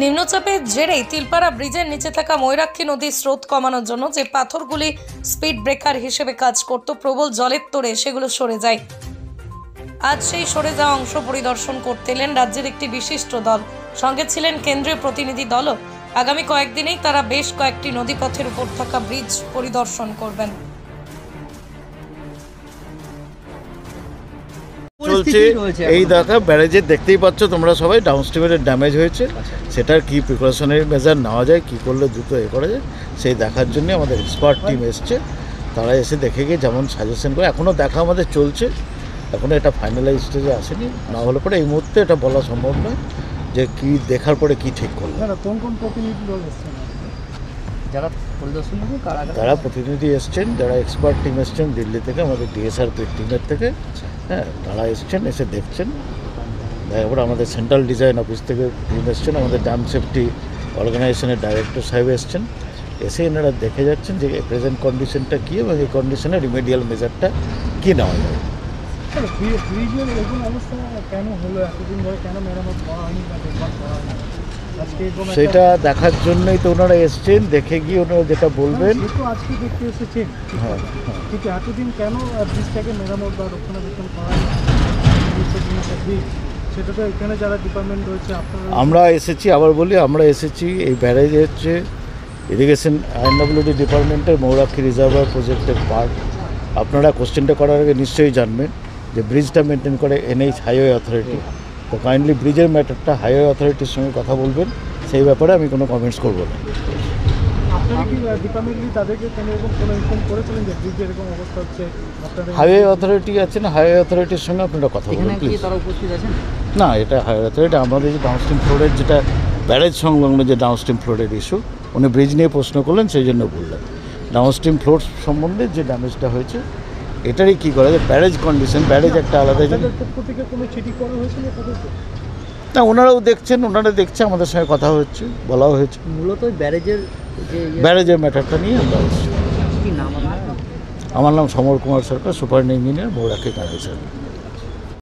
নিম্নচাপের জেরেই তিলপাড়া ব্রিজের নিচে থাকা ময়ূরাক্ষী নদীর স্রোত কমানোর জন্য যে পাথরগুলি স্পিড ব্রেকার হিসেবে কাজ করত, প্রবল জলের তোড়ে সেগুলো সরে যায়। আজ সেই সরে যাওয়া অংশ পরিদর্শন করতে এলেন রাজ্যের একটি বিশিষ্ট দল, সঙ্গে ছিলেন কেন্দ্রীয় প্রতিনিধি দলও। আগামী কয়েকদিনেই তারা বেশ কয়েকটি নদীপথের উপর থাকা ব্রিজ পরিদর্শন করবেন। চলছে এই দেখা ব্যারেজের দেখতেই পাচ্ছ তোমরা সবাই, ডাউনস্ট্রিমের ড্যামেজ হয়েছে, সেটার কি প্রিপারেশনের মেজার নেওয়া যায়, কি করলে দ্রুত করা যায় সেই দেখার জন্য আমাদের এক্সপার্ট টিম এসছে। তারা এসে দেখে গিয়ে যেমন সাজেশন করে, এখনও দেখা আমাদের চলছে, এখনও এটা ফাইনালাইজ স্টেজে আসেনি। না হলে পরে এই মুহূর্তে এটা বলা সম্ভব নয় যে কি দেখার পরে কি ঠিক করলো। কোন কোন প্রতিনিধি দল এসছেন, তারা প্রতিনিধি এসছেন, যারা এক্সপার্ট টিম এসছেন দিল্লি থেকে, আমাদের ডিএসআরপি টিমের থেকে, হ্যাঁ তারা এসছেন, এসে দেখছেন। তারপর আমাদের সেন্ট্রাল ডিজাইন অফিস থেকে টিম এসছেন, আমাদের ড্যাম সেফটি অর্গানাইজেশনের ডাইরেক্টর সাহেব এসছেন। এসে এনারা দেখে যাচ্ছেন যে প্রেজেন্ট কন্ডিশনটা কী এবং এই কন্ডিশনে রিমেডিয়াল মেজারটা কী নেওয়া যায়। সেটা দেখার জন্যই তো ওনারা এসছেন, দেখে গিয়ে ওনারা যেটা বলবেন। আজকে দেখতে এসেছেন, হ্যাঁ, কিন্তু এতদিন কেন ব্রিজটাকে মেরামত বা রক্ষণাবেক্ষণ করা সেটা তো এখানে যারা ডিপার্টমেন্ট রয়েছে আপনারা। আমরা এসেছি, আবার বলি আমরা এসেছি, এই ব্যারেজ হচ্ছে ইরিগেশন আইএনডব্লিউডি ডিপার্টমেন্টের ময়ূরাক্ষী রিজার্ভার প্রজেক্টের পার্ট। আপনারা কোশ্চেনটা করার আগে নিশ্চয়ই জানবেন যে ব্রিজটা মেনটেন করে এনএইচ হাইওয়ে অথরিটি। তো কাইন্ডলি ব্রিজের ম্যাটারটা হাইওয়ে অথরিটির সঙ্গে কথা বলবেন, সেই ব্যাপারে আমি কোনো কমেন্টস করবো না। হাইওয়ে অথরিটি আছেন, হাইওয়ে অথরিটির সঙ্গে আপনারা কথা বলবেন প্লিজ। না, এটা হাইওয়ে অথরিটি, আমাদের যে ডাউনস্ট্রিম ফ্লোরের যেটা ব্যারেজ সংলগ্ন যে ডাউনস্ট্রিম ফ্লোরের ইস্যু, উনি ব্রিজ নিয়ে প্রশ্ন করলেন, সেই জন্য বললেন। ডাউনস্ট্রিম ফ্লোর সম্বন্ধে যে ড্যামেজটা হয়েছে এটারই কী করা যায়, ব্যারেজ কন্ডিশন, ব্যারেজ একটা আলাদা। না, ওনারাও দেখছেন, ওনারা দেখছে, আমাদের সঙ্গে কথা হচ্ছে, বলাও হয়েছে। মূলত ব্যারেজের ম্যাটারটা নিয়ে আমরা এসেছি। আমার নাম সমর কুমার সরকার, সুপার ইঞ্জিনিয়ার, ময়ূরাক্ষী কান্দি সার্কেল।